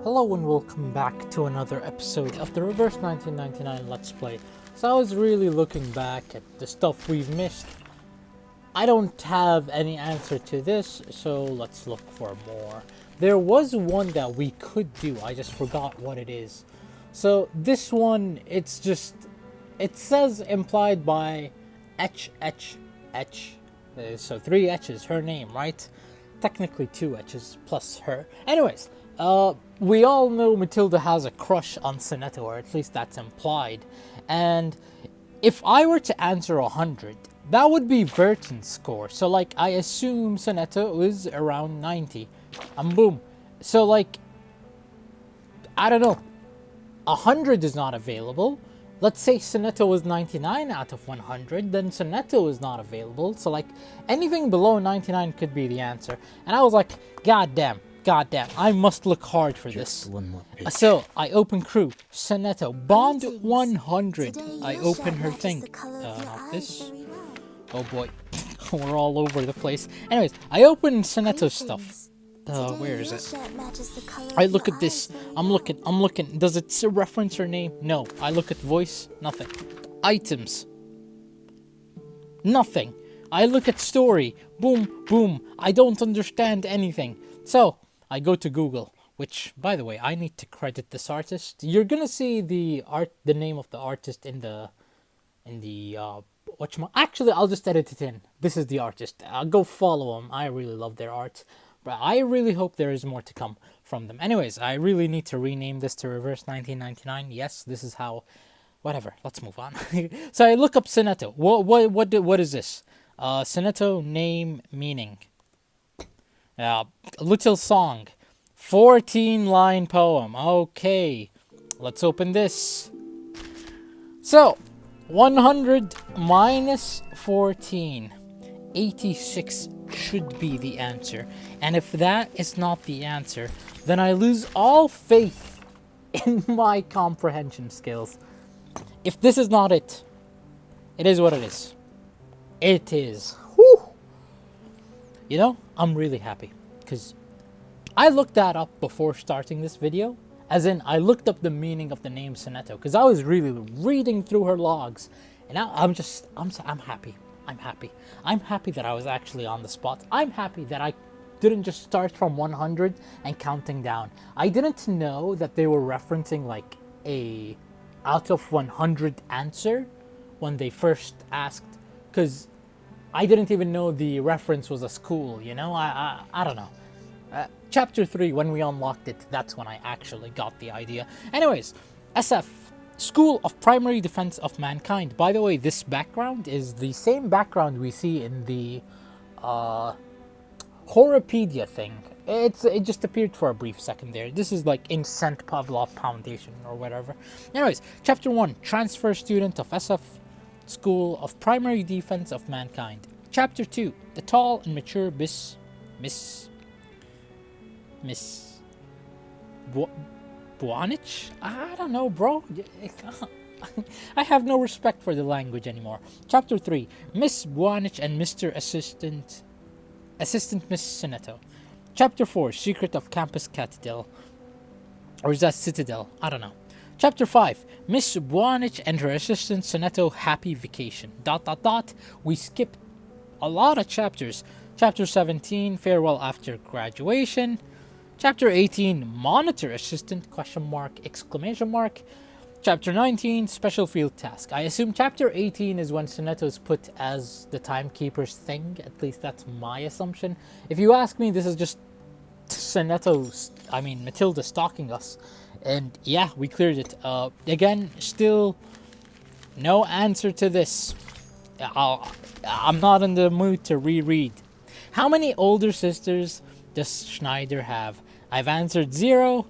Hello and welcome back to another episode of the Reverse 1999 Let's Play. So I was really looking back at the stuff we've missed. I don't have any answer to this, so let's look for more. There was one that we could do, I just forgot what it is. So this one, it says implied by H. So 3 H's, her name, right? Technically 2 H's plus her. Anyways, we all know Matilda has a crush on Sonetto, or at least that's implied. And if I were to answer 100, that would be Verton's score. So, like, I assume Sonetto is around 90. And boom. So, like, I don't know. 100 is not available. Let's say Sonetto was 99 out of 100, then Sonetto is not available. So, like, anything below 99 could be the answer. And I was like, God damn, I must look hard for this. So, I open crew, Sonetto, Bond 100. I open her thing. Not this. Oh boy, we're all over the place. Anyways, I open Sonetto's stuff. Where is it? I look at this. I'm looking. Does it reference her name? No. I look at voice. Nothing. Items. Nothing. I look at story. Boom, boom. I don't understand anything. So, I go to Google, which, by the way, I need to credit this artist. You're gonna see the name of the artist in the actually, I'll just edit it in. This is the artist. I'll go follow them. I really love their art. But I really hope there is more to come from them. Anyways, I really need to rename this to Reverse 1999. Yes, this is how... Whatever, let's move on. So I look up Sonetto. What is this? Sonetto name meaning. Little song. 14-line poem. Okay, let's open this. So, 100 minus 14. 86 should be the answer. And if that is not the answer, then I lose all faith in my comprehension skills. If this is not it, it is what it is. It is. Whew. You know, I'm really happy because I looked that up before starting this video. As in, I looked up the meaning of the name Sonetto because I was really reading through her logs. And now I'm happy. I'm happy. I'm happy that I was actually on the spot. I'm happy that I didn't just start from 100 and counting down. I didn't know that they were referencing like a out of 100 answer when they first asked, because I didn't even know the reference was a school, you know? I don't know. Chapter 3, when we unlocked it, that's when I actually got the idea. Anyways, SF. School of Primary Defense of Mankind. By the way, this background is the same background we see in the Horopedia thing. It just appeared for a brief second there. This is like in St. Pavlov Foundation or whatever. Anyways, Chapter 1, Transfer Student of SF School of Primary Defense of Mankind. Chapter 2, The Tall and Mature Miss Buanich? I don't know, bro. I have no respect for the language anymore. Chapter 3, Miss Buanich and Mr. Assistant Miss Sonetto. Chapter 4, Secret of Campus Citadel. Or is that Citadel? I don't know. Chapter 5, Miss Buanich and her assistant Sonetto happy vacation. ... We skipped a lot of chapters. Chapter 17, Farewell After Graduation. Chapter 18, Monitor Assistant, ? Chapter 19, Special Field Task. I assume Chapter 18 is when Sonetto's put as the Timekeeper's thing. At least that's my assumption. If you ask me, this is just Matilda stalking us. And yeah, we cleared it. Again, still no answer to this. I'm not in the mood to reread. How many older sisters does Schneider have? I've answered 0.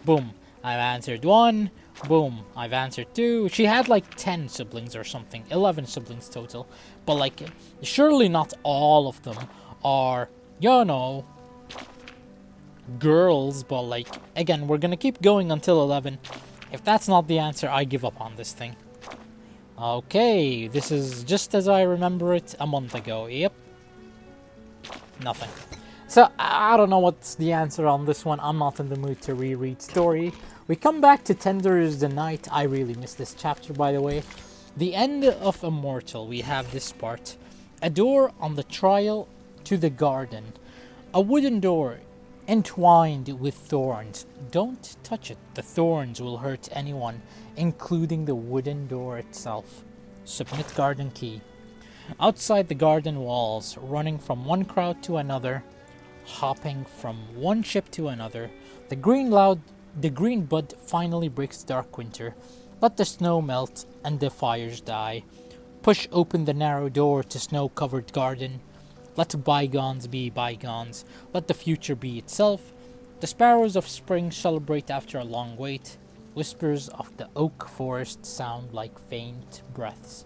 Boom. I've answered 1. Boom. I've answered 2. She had like 10 siblings or something. 11 siblings total. But like, surely not all of them are, you know, girls. But like, again, we're gonna keep going until 11. If that's not the answer, I give up on this thing. Okay. This is just as I remember it a month ago. Yep. Nothing. So, I don't know what's the answer on this one. I'm not in the mood to reread story. We come back to Tender is the Night. I really miss this chapter, by the way. The end of Immortal, we have this part. A door on the trail to the garden. A wooden door entwined with thorns. Don't touch it. The thorns will hurt anyone, including the wooden door itself. Submit garden key. Outside the garden walls, running from one crowd to another, hopping from one ship to another, the green bud finally breaks dark winter. Let the snow melt and the fires die. Push open the narrow door to snow-covered garden. Let bygones be bygones. Let the future be itself. The sparrows of spring celebrate after a long wait. Whispers of the oak forest sound like faint breaths.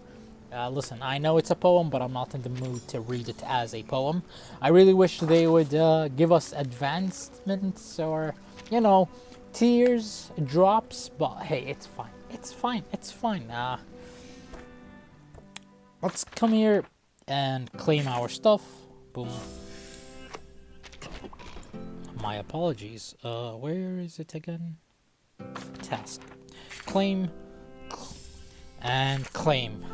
Listen, I know it's a poem, but I'm not in the mood to read it as a poem. I really wish they would give us advancements or, tears, drops, but hey, it's fine. It's fine. It's fine. Let's come here and claim our stuff. Boom. My apologies. Where is it again? Task. Claim. And claim.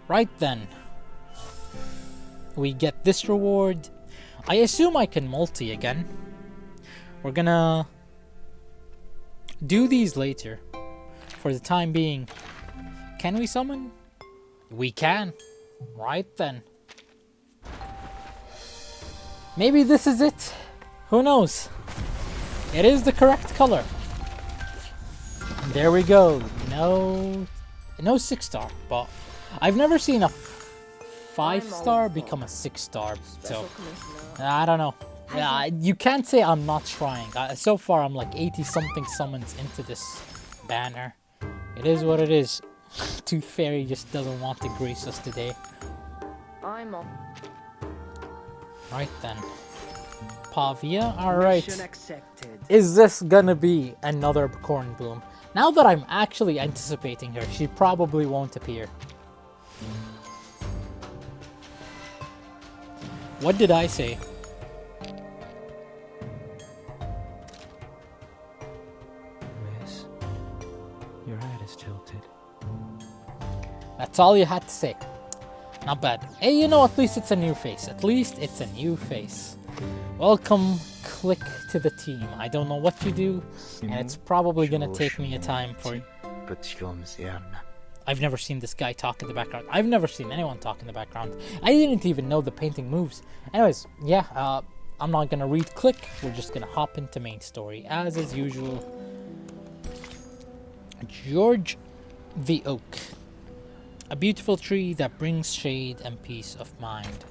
Right then. We get this reward. I assume I can multi again. We're gonna do these later. For the time being. Can we summon? We can. Right then. Maybe this is it. Who knows? It is the correct color. And there we go. No 6-star, but I've never seen a 5-star become a 6-star. So I don't know. You can't say I'm not trying. So far, I'm like 80-something summons into this banner. It is what it is. Tooth Fairy just doesn't want to grace us today. I'm on. Right then. Pavia? Alright. Is this gonna be another Corn Bloom? Now that I'm actually anticipating her, she probably won't appear. What did I say? Miss, your head is tilted. That's all you had to say. Not bad. Hey, at least it's a new face. At least it's a new face. Welcome, Click, to the team. I don't know what you do, and it's probably gonna take me a time for... I've never seen this guy talk in the background. I've never seen anyone talk in the background. I didn't even know the painting moves. Anyways, yeah, I'm not gonna read Click. We're just gonna hop into main story, as is usual. George the Oak. A beautiful tree that brings shade and peace of mind.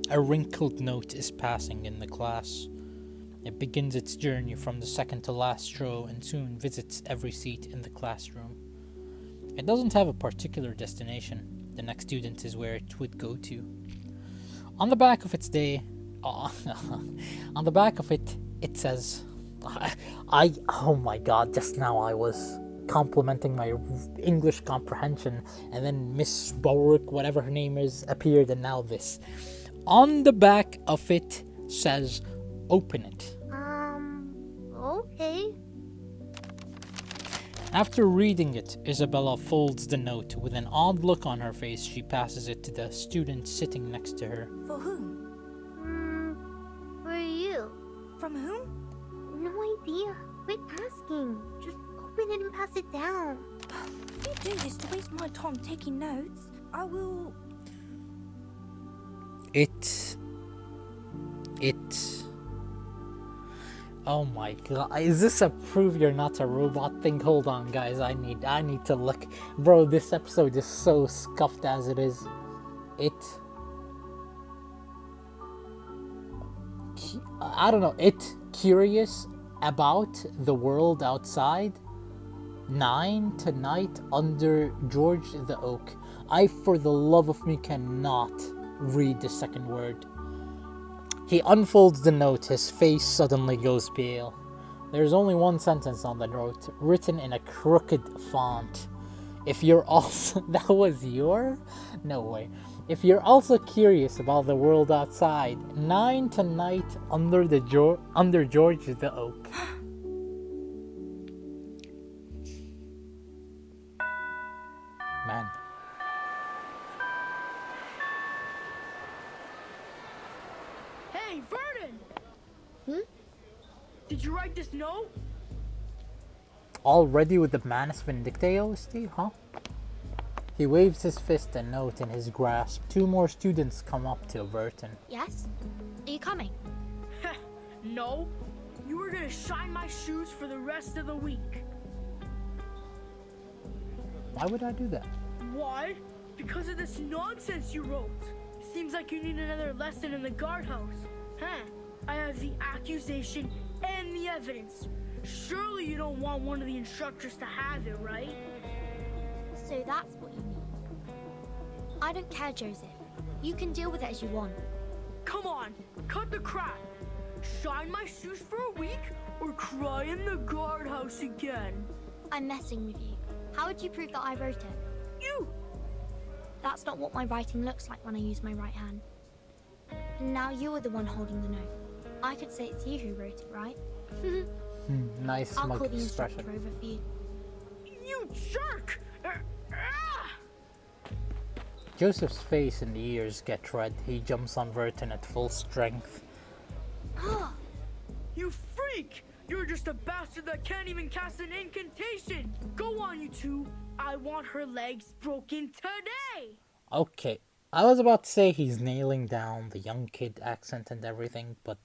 A wrinkled note is passing in the class. It begins its journey from the second to last row and soon visits every seat in the classroom. It doesn't have a particular destination. The next student is where it would go to. On the back of its on the back of it, it says, oh my god, just now I was complimenting my English comprehension, and then Miss Borick, whatever her name is, appeared, and now this. On the back of it says, open it. Okay. After reading it, Isabella folds the note. With an odd look on her face, she passes it to the student sitting next to her. For whom? For you. From whom? No idea. Quit asking. Just open it and pass it down. If you do this to waste my time taking notes, I will... Oh my god, is this a prove you're not a robot thing? Hold on guys, I need to look. Bro, this episode is so scuffed as it is. I don't know, curious about the world outside. 9 tonight under George the Oak. I, for the love of me, cannot read the second word. He unfolds the note, his face suddenly goes pale. There's only one sentence on the note, written in a crooked font. If you're also... That was your? No way. If you're also curious about the world outside, 9 tonight under George the Oak. Man. Hey, Vernon! Did you write this note? Already with the Manus Vindictae OST, huh? He waves his fist and note in his grasp. 2 more students come up to Verton. Yes? Are you coming? No. You were gonna shine my shoes for the rest of the week. Why would I do that? Why? Because of this nonsense you wrote. Seems like you need another lesson in the guardhouse. Huh? I have the accusation and the evidence. Surely you don't want one of the instructors to have it, right? So that's what you mean. I don't care, Joseph. You can deal with it as you want. Come on, cut the crap. Shine my shoes for a week or cry in the guardhouse again. I'm messing with you. How would you prove that I wrote it? You! That's not what my writing looks like when I use my right hand. And now you're the one holding the note. I could say it's you who wrote it, right? Nice I'll smug call the instructor expression. over for you. You jerk! Joseph's face and ears get red. He jumps on Verton at full strength. You freak! You're just a bastard that can't even cast an incantation! Go on, you two! I want her legs broken today! Okay, I was about to say he's nailing down the young kid accent and everything, but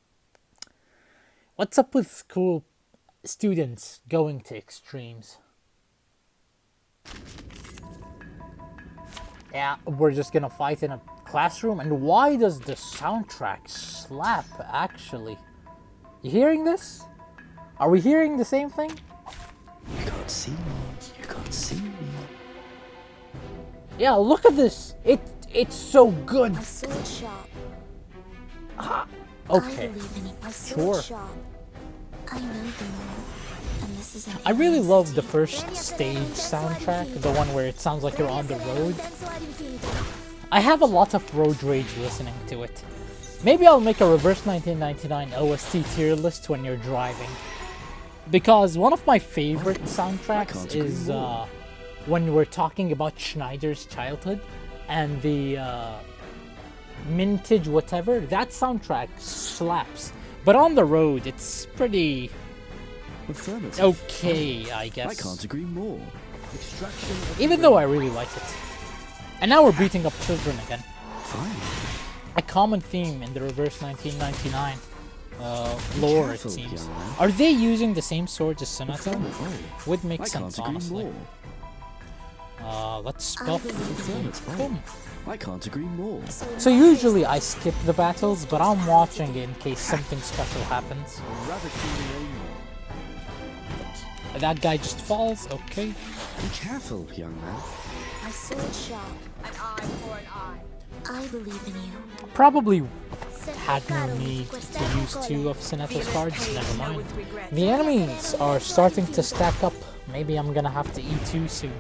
what's up with school students going to extremes? Yeah, we're just gonna fight in a classroom, and why does the soundtrack slap, actually? You hearing this? Are we hearing the same thing? You can't see me. You can't see me. Yeah, look at this! It's so good! My sword sharp. Okay, I believe in it. My sure. sword sharp. I know the law. And this is an I really alien love city. the first stage soundtrack, the one where it sounds like you're on the road. I have a lot of road rage listening to it. Maybe I'll make a reverse 1999 OST tier list when you're driving. Because one of my favorite soundtracks is when we're talking about Schneider's childhood and the mintage whatever, that soundtrack slaps. But on the road, it's pretty Affirmative. okay, I I guess. can't agree more. Extraction of Even though I really like it. And now we're beating up children again. Fine. A common theme in the reverse 1999 lore, it careful, seems. young man. Are they using the same swords as Sonata? Affirmative. Would make I sense, can't agree honestly. more. Let's buff. Affirmative. Boom. I can't agree more. So usually I skip the battles, but I'm watching in case something special happens. Rather feeling That guy just falls, okay. Be careful, young man. My sword sharp. An eye for an eye. I believe in you. Probably had no need to use 2 of Sonata's cards, never mind. The enemies are starting to stack up. Maybe I'm gonna have to E2 soon.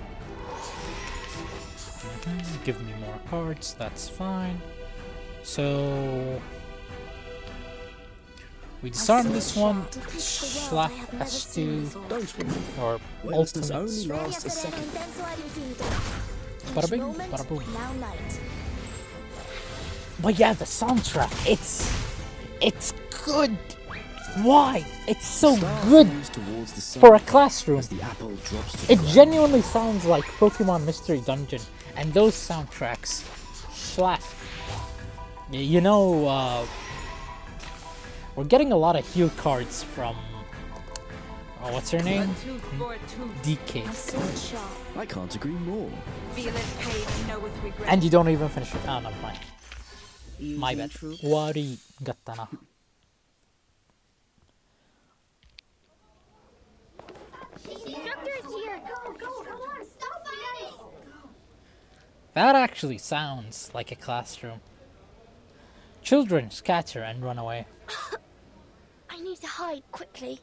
Give me more cards, that's fine. So... we disarm this one, slap S2, Don't worry. or Witness ultimate. only lasts a second. Bada bing, bada boom. Now night. But yeah, the soundtrack, it's good. Why? It's so Star good moves towards the sun for a classroom. as the apple drops to the It ground. genuinely sounds like Pokemon Mystery Dungeon, and those soundtracks slap. You know, we're getting a lot of heal cards from, what's her name? DK. My sword sharp. I can't agree more. And you don't even finish it. Oh, never mind. My bad. Wari gatta na. Instructor's here. Go, come on, stop it. That actually sounds like a classroom. Children scatter and run away. I need to hide quickly.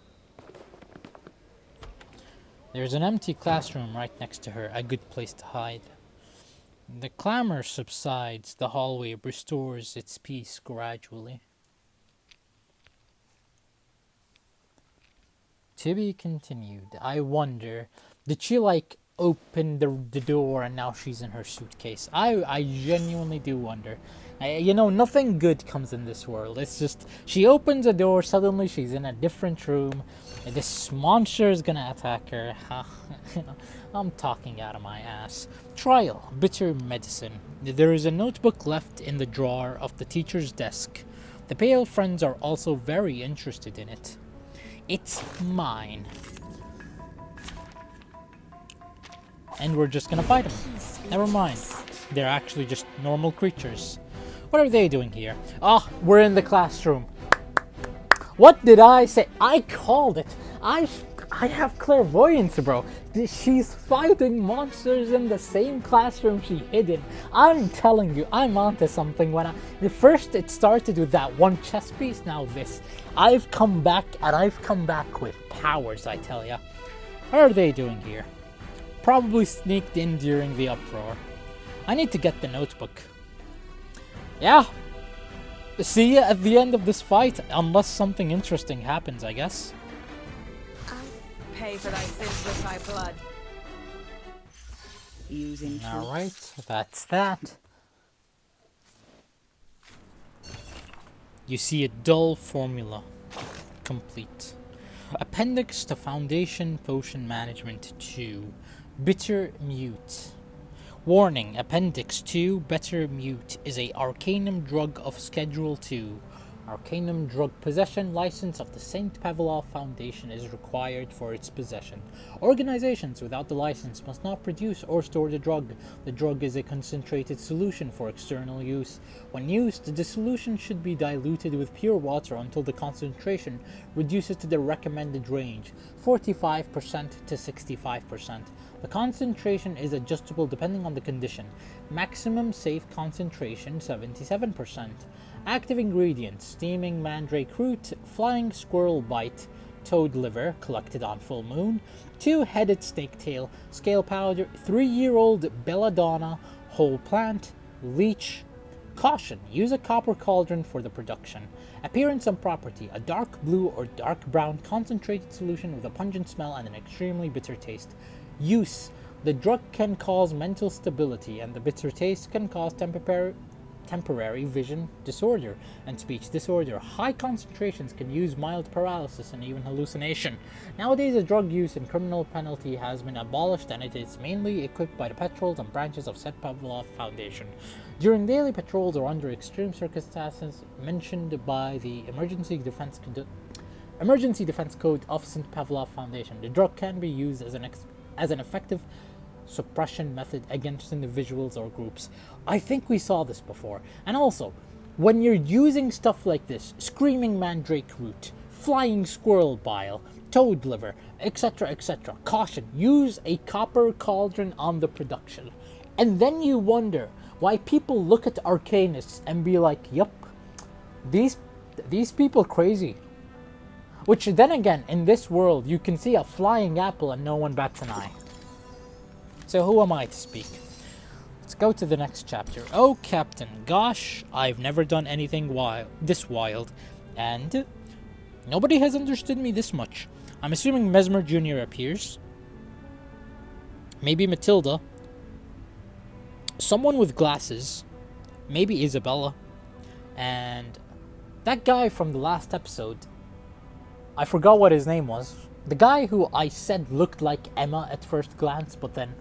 There's an empty classroom right next to her, a good place to hide. The clamor subsides, the hallway restores its peace gradually. To be continued. I wonder, did she open the door and now she's in her suitcase? I genuinely do wonder. Nothing good comes in this world. It's just, she opens a door, suddenly she's in a different room. And this monster is gonna attack her. I'm talking out of my ass. Trial, bitter medicine. There is a notebook left in the drawer of the teacher's desk. The pale friends are also very interested in it. It's mine. And we're just gonna fight them. Never mind. They're actually just normal creatures. What are they doing here? Ah, we're in the classroom. What did I say? I called it. I have clairvoyance, bro. She's fighting monsters in the same classroom she hid in. I'm telling you, I'm onto something. First it started with that one chess piece, now this. I've come back, and I've come back with powers, I tell ya. What are they doing here? Probably sneaked in during the uproar. I need to get the notebook. Yeah. See ya at the end of this fight, unless something interesting happens, I guess. Pay for thy sins with my blood. Using Alright, that's that. You see a dull formula. Complete. Appendix to Foundation Potion Management 2. Bitter Mute. Warning, Appendix 2, Bitter Mute, is a Arcanum drug of Schedule 2. Arcanum drug possession license of the St. Pavlov Foundation is required for its possession. Organizations without the license must not produce or store the drug. The drug is a concentrated solution for external use. When used, the solution should be diluted with pure water until the concentration reduces to the recommended range, 45% to 65%. The concentration is adjustable depending on the condition. Maximum safe concentration, 77%. Active ingredients: steaming mandrake root, flying squirrel bite, toad liver collected on full moon, two-headed snaketail, scale powder, 3-year-old belladonna, whole plant, leech. Caution: use a copper cauldron for the production. Appearance and property: a dark blue or dark brown concentrated solution with a pungent smell and an extremely bitter taste. Use: the drug can cause mental stability, and the bitter taste can cause temporary vision disorder and speech disorder. High concentrations can use mild paralysis and even hallucination. Nowadays, the drug use and criminal penalty has been abolished, and it is mainly equipped by the patrols and branches of St. Pavlov Foundation. During daily patrols or under extreme circumstances mentioned by the Emergency Defense Code of St. Pavlov Foundation, the drug can be used as an effective suppression method against individuals or groups. I think we saw this before. And also, when you're using stuff like this, screaming mandrake root, flying squirrel bile, toad liver, etc., caution, use a copper cauldron on the production. And then you wonder why people look at arcanists and be like, yup, these people crazy. Which then again, in this world, you can see a flying apple and no one bats an eye. So who am I to speak? Let's go to the next chapter. Oh, Captain, gosh, I've never done anything this wild, and nobody has understood me this much. I'm assuming Mesmer Jr. appears. Maybe Matilda. Someone with glasses. Maybe Isabella. And that guy from the last episode, I forgot what his name was. The guy who I said looked like Emma at first glance, but then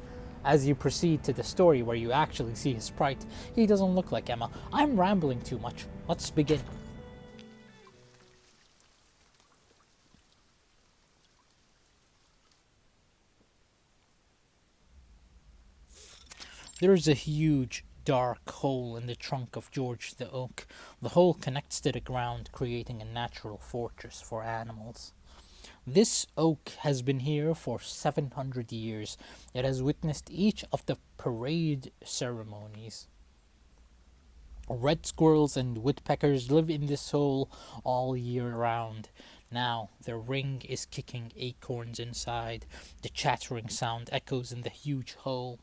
as you proceed to the story where you actually see his sprite, he doesn't look like Emma. I'm rambling too much. Let's begin. There is a huge, dark hole in the trunk of George the Oak. The hole connects to the ground, creating a natural fortress for animals. This oak has been here for 700 years. It has witnessed each of the parade ceremonies. Red squirrels and woodpeckers live in this hole all year round. Now the ring is kicking acorns inside. The chattering sound echoes in the huge hole.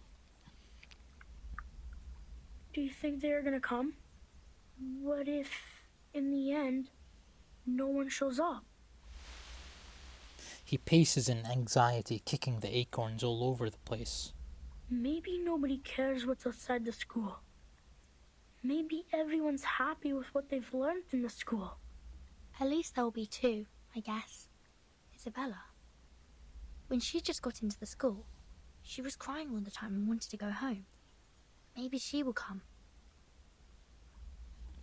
Do you think they're gonna come? What if, in the end, no one shows up? He paces in anxiety, kicking the acorns all over the place. Maybe nobody cares what's outside the school. Maybe everyone's happy with what they've learned in the school. At least there will be two, I guess. Isabella. When she just got into the school, she was crying all the time and wanted to go home. Maybe she will come.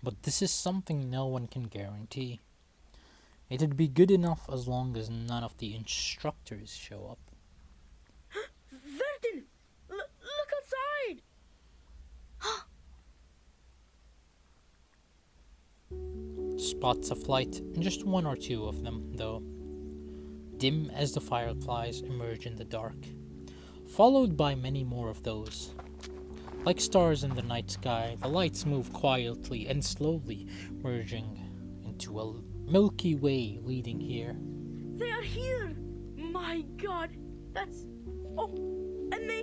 But this is something no one can guarantee. It'd be good enough as long as none of the instructors show up. Verden! Look outside! Spots of light, and just one or two of them, though. Dim as the fireflies emerge in the dark, followed by many more of those. Like stars in the night sky, the lights move quietly and slowly, merging into a Milky Way leading here. They are here! My God! That's... Oh, and they...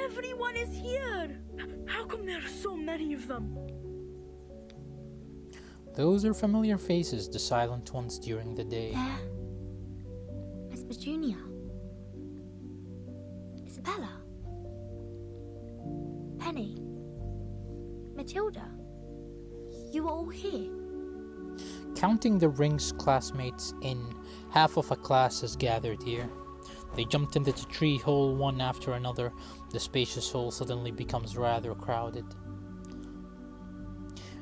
Everyone is here! How come there are so many of them? Those are familiar faces, the silent ones during the day. There. Miss Petunia. Isabella. Penny. Matilda. You are all here. Counting the ring's classmates in, half of a class has gathered here. They jumped into the tree hole one after another. The spacious hole suddenly becomes rather crowded.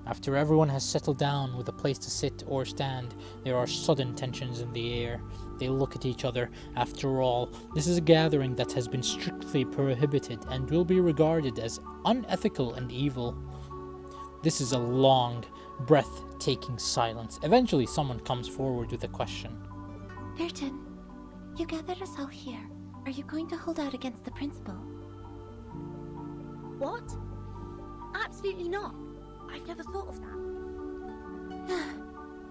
After everyone has settled down with a place to sit or stand, there are sudden tensions in the air. They look at each other. After all, this is a gathering that has been strictly prohibited and will be regarded as unethical and evil. This is a long, breathtaking silence. Eventually, someone comes forward with a question. Burton, you gathered us all here. Are you going to hold out against the principal? What? Absolutely not. I've never thought of that.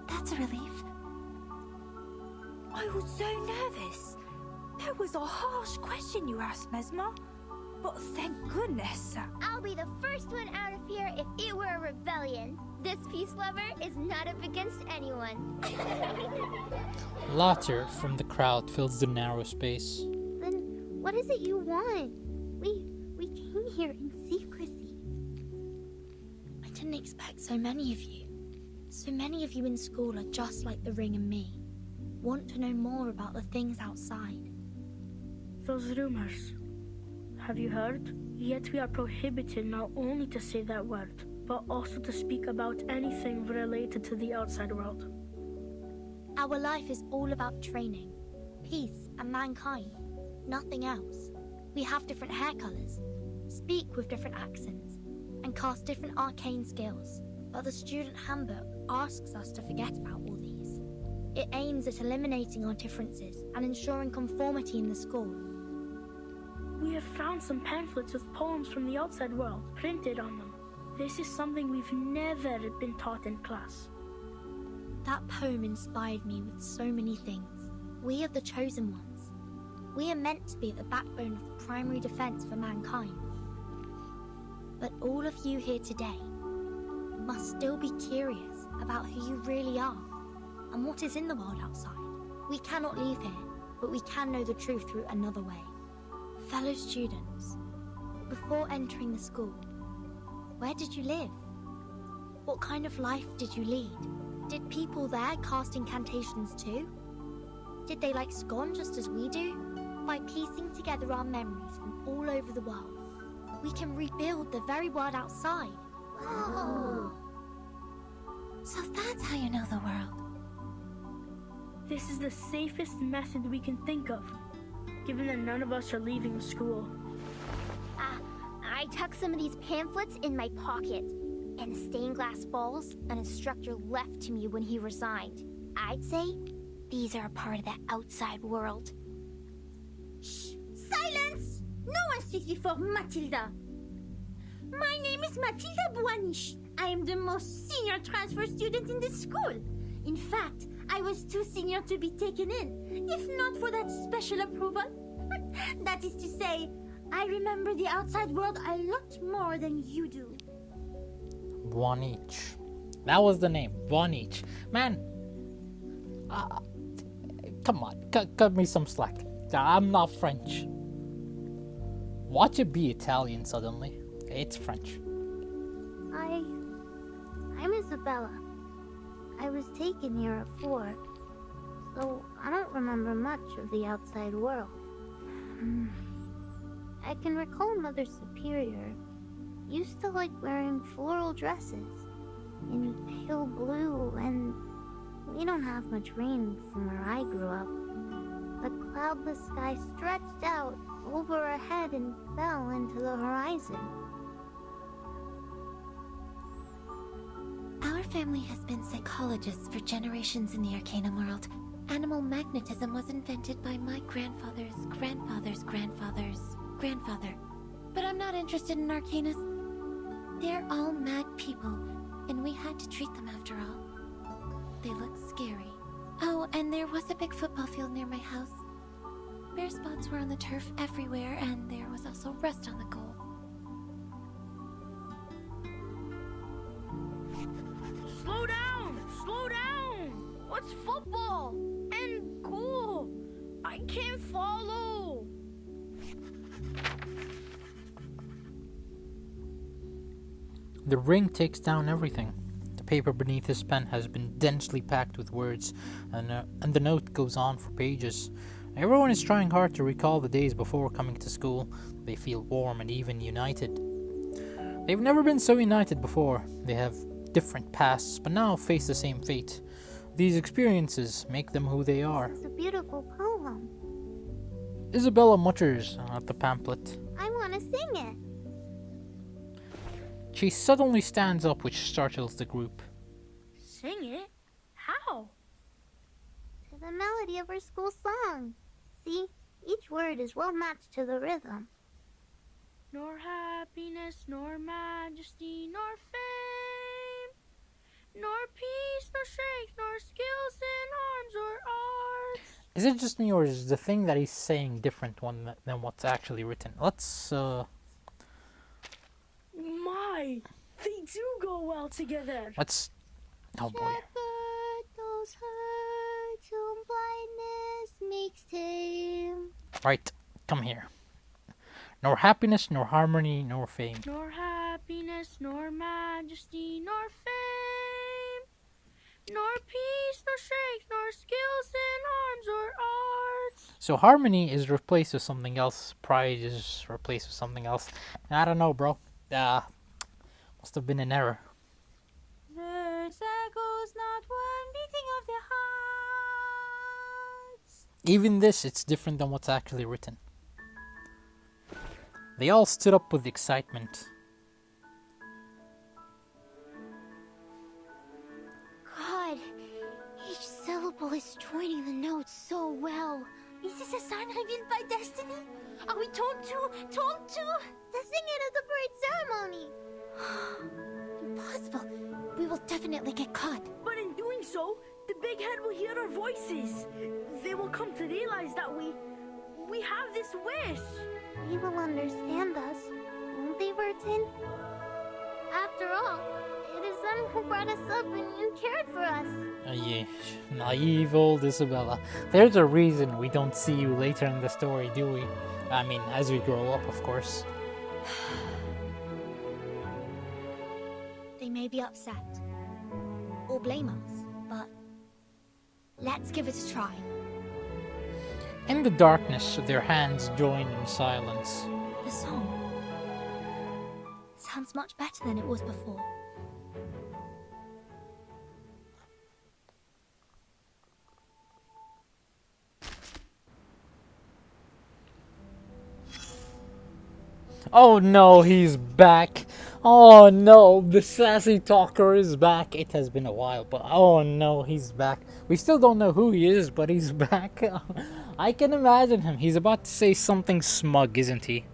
That's a relief. I was so nervous. That was a harsh question you asked, Mesmer. But thank goodness. I'll be the first one out of here if it were a rebellion. This peace lover is not up against anyone. Laughter from the crowd fills the narrow space. Then what is it you want? We came here in secrecy. I didn't expect so many of you. So many of you in school are just like the ring and me. Want to know more about the things outside. Those rumors. Have you heard? Yet we are prohibited not only to say that word, but also to speak about anything related to the outside world. Our life is all about training, peace, and mankind. Nothing else. We have different hair colors, speak with different accents, and cast different arcane skills. But the student handbook asks us to forget about all these. It aims at eliminating our differences and ensuring conformity in the school. We have found some pamphlets with poems from the outside world printed on them. This is something we've never been taught in class. That poem inspired me with so many things. We are the chosen ones. We are meant to be at the backbone of the primary defense for mankind. But all of you here today must still be curious about who you really are and what is in the world outside. We cannot leave here, but we can know the truth through another way. Fellow students, before entering the school, where did you live? What kind of life did you lead? Did people there cast incantations too? Did they like scone just as we do? By piecing together our memories from all over the world, we can rebuild the very world outside. Oh. So that's how you know the world. This is the safest method we can think of, given that none of us are leaving school. I tucked some of these pamphlets in my pocket. And the stained glass balls an instructor left to me when he resigned. I'd say these are a part of the outside world. Shh! Silence! No one speaks before Matilda. My name is Matilda Buanish. I am the most senior transfer student in this school. In fact, I was too senior to be taken in, if not for that special approval. That is to say, I remember the outside world a lot more than you do. One each. That was the name. One each. Man, come on, cut me some slack. I'm not French. Watch it be Italian suddenly. It's French. I'm Isabella. I was taken here at 4, so I don't remember much of the outside world. I can recall Mother Superior used to like wearing floral dresses in pale blue, and we don't have much rain from where I grew up. The cloudless sky stretched out over our head and fell into the horizon. Our family has been psychologists for generations in the Arcanum world. Animal magnetism was invented by my grandfather's grandfather's grandfather's grandfather. But I'm not interested in Arcanus. They're all mad people, and we had to treat them after all. They look scary. Oh, and there was a big football field near my house. Bare spots were on the turf everywhere, and there was also rust on the goal. Slow down! Slow down! What's football? And cool! I can't follow! The ring takes down everything. The paper beneath his pen has been densely packed with words, and the note goes on for pages. Everyone is trying hard to recall the days before coming to school. They feel warm and even united. They've never been so united before. They have different pasts, but now face the same fate. These experiences make them who they are. It's a beautiful poem. Isabella mutters at the pamphlet. I want to sing it. She suddenly stands up, which startles the group. Sing it? How? To the melody of our school song. See, each word is well matched to the rhythm. Nor happiness, nor majesty, nor fame, nor peace, nor strength, nor skills in arms or arts. Is it just me, or is the thing that he's saying different than what's actually written? Let's, My, they do go well together. let's... Oh boy. Shepherd those herds whom blindness makes tame. Right, come here. Nor happiness, nor harmony, nor fame. Nor happiness, nor majesty, nor fame, nor peace, nor strength, nor skills in arms or arts. So harmony is replaced with something else. Pride is replaced with something else. I don't know, bro. Must have been an error. Words echoes not one beating of their hearts. Even this, it's different than what's actually written. They all stood up with excitement. God, each syllable is joining the notes so well. Is this a sign revealed by destiny? Are we told to? The singing of the bird ceremony. Impossible. We will definitely get caught. But in doing so, the big head will hear our voices. They will come to realize that we have this wish. They will understand us, won't they, Burton? After all, it is them who brought us up and you cared for us. Yeah, naive old Isabella. There's a reason we don't see you later in the story, do we? I mean, as we grow up, of course. They may be upset or blame us, but let's give it a try. In the darkness, their hands join in silence. The song sounds much better than it was before. Oh no, he's back. Oh no, the sassy talker is back. It has been a while, but oh no, he's back. We still don't know who he is, but he's back. I can imagine him. He's about to say something smug, isn't he?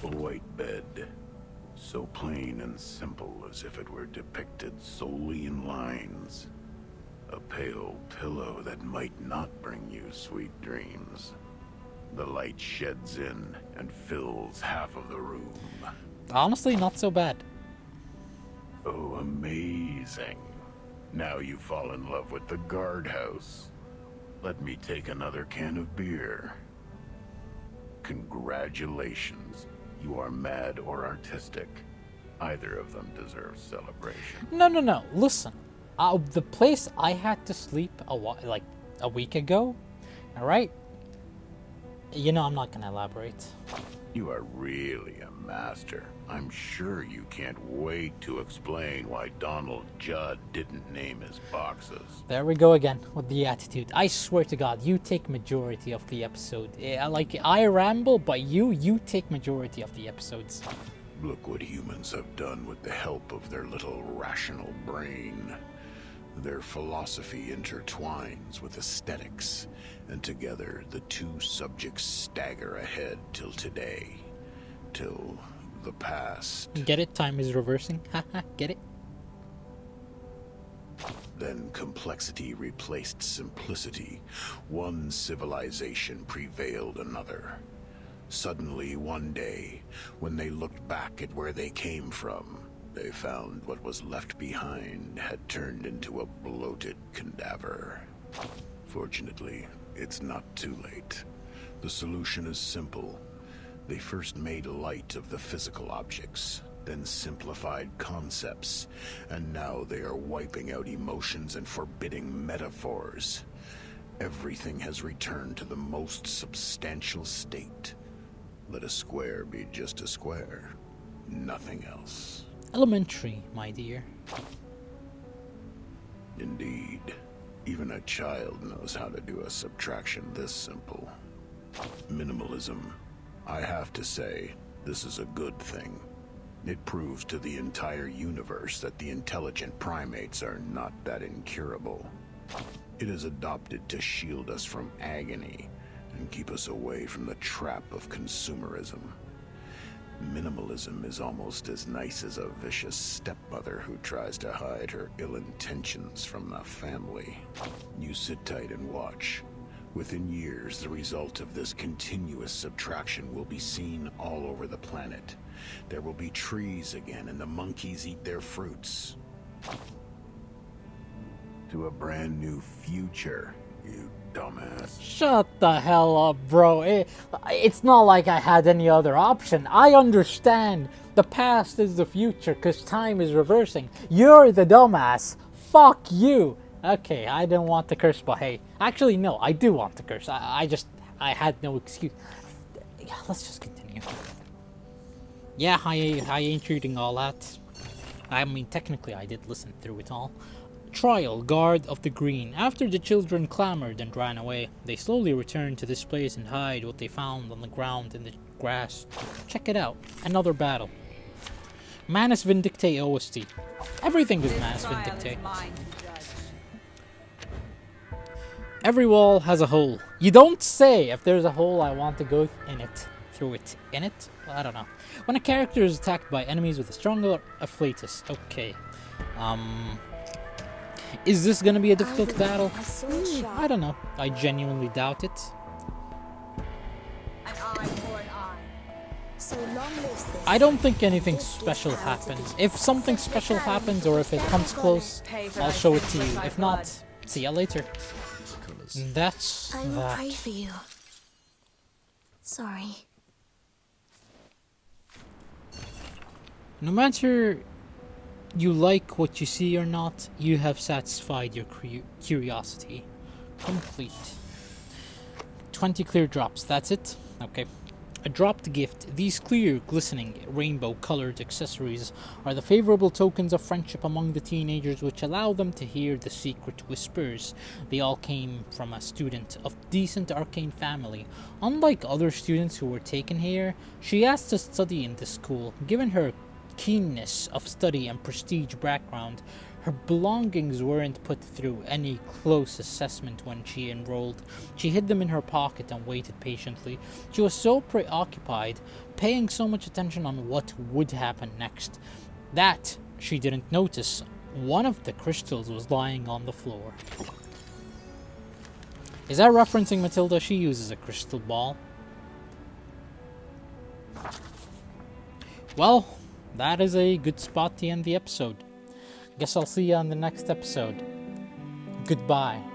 A white bed, so plain and simple as if it were depicted solely in lines. A pale pillow that might not bring you sweet dreams. The light sheds in and fills half of the room. Honestly, not so bad. Oh, amazing. Now you fall in love with the guardhouse. Let me take another can of beer. Congratulations. You are mad or artistic. Either of them deserves celebration. No. Listen, the place I had to sleep like a week ago. All right. You know, I'm not gonna elaborate. You are really a master. I'm sure you can't wait to explain why Donald Judd didn't name his boxes. There we go again with the attitude. I swear to God, you take majority of the episode. Like, I ramble, but you take majority of the episodes. Look what humans have done with the help of their little rational brain. Their philosophy intertwines with aesthetics, and together the two subjects stagger ahead till today. Till the past. Get it? Time is reversing. Haha, get it? Then complexity replaced simplicity. One civilization prevailed another. Suddenly, one day, when they looked back at where they came from, they found what was left behind had turned into a bloated cadaver. Fortunately, it's not too late. The solution is simple. They first made light of the physical objects, then simplified concepts, and now they are wiping out emotions and forbidding metaphors. Everything has returned to the most substantial state. Let a square be just a square, nothing else. Elementary, my dear. Indeed. Even a child knows how to do a subtraction this simple. Minimalism. I have to say, this is a good thing. It proves to the entire universe that the intelligent primates are not that incurable. It is adopted to shield us from agony and keep us away from the trap of consumerism. Minimalism is almost as nice as a vicious stepmother who tries to hide her ill intentions from the family. You sit tight and watch. Within years, the result of this continuous subtraction will be seen all over the planet. There will be trees again, and the monkeys eat their fruits. To a brand new future, you dumbass. Shut the hell up, bro. It's not like I had any other option. I understand the past is the future because time is reversing. You're the dumbass. Fuck you. Okay, I didn't want to curse, but hey. Actually, no, I do want to curse. I had no excuse. Let's just continue. Yeah, I ain't reading all that. I mean, technically, I did listen through it all. Trial, Guard of the Green. After the children clamored and ran away, they slowly returned to this place and hide what they found on the ground in the grass. Check it out. Another battle. Manus Vindicte OST. Everything is Manus Vindicte. Every wall has a hole. You don't say! If there's a hole, I want to go in it. Through it. In it? Well, I don't know. When a character is attacked by enemies with a stronger afflatus. Okay. Is this gonna be a difficult battle? I don't know. I genuinely doubt it. I don't think anything special happens. If something special happens or if it comes close, I'll show it to you. If not, see ya later. That's I will that. pray for you. Sorry. No matter you like what you see or not, you have satisfied your curiosity. Complete. 20 clear drops, that's it? Okay. A dropped gift. These clear, glistening, rainbow-colored accessories are the favorable tokens of friendship among the teenagers which allow them to hear the secret whispers. They all came from a student of decent arcane family. Unlike other students who were taken here, she asked to study in this school. Given her keenness of study and prestige background, her belongings weren't put through any close assessment when she enrolled. She hid them in her pocket and waited patiently. She was so preoccupied, paying so much attention on what would happen next, that she didn't notice one of the crystals was lying on the floor. Is that referencing Matilda? She uses a crystal ball. Well, that is a good spot to end the episode. Guess I'll see you on the next episode. Goodbye.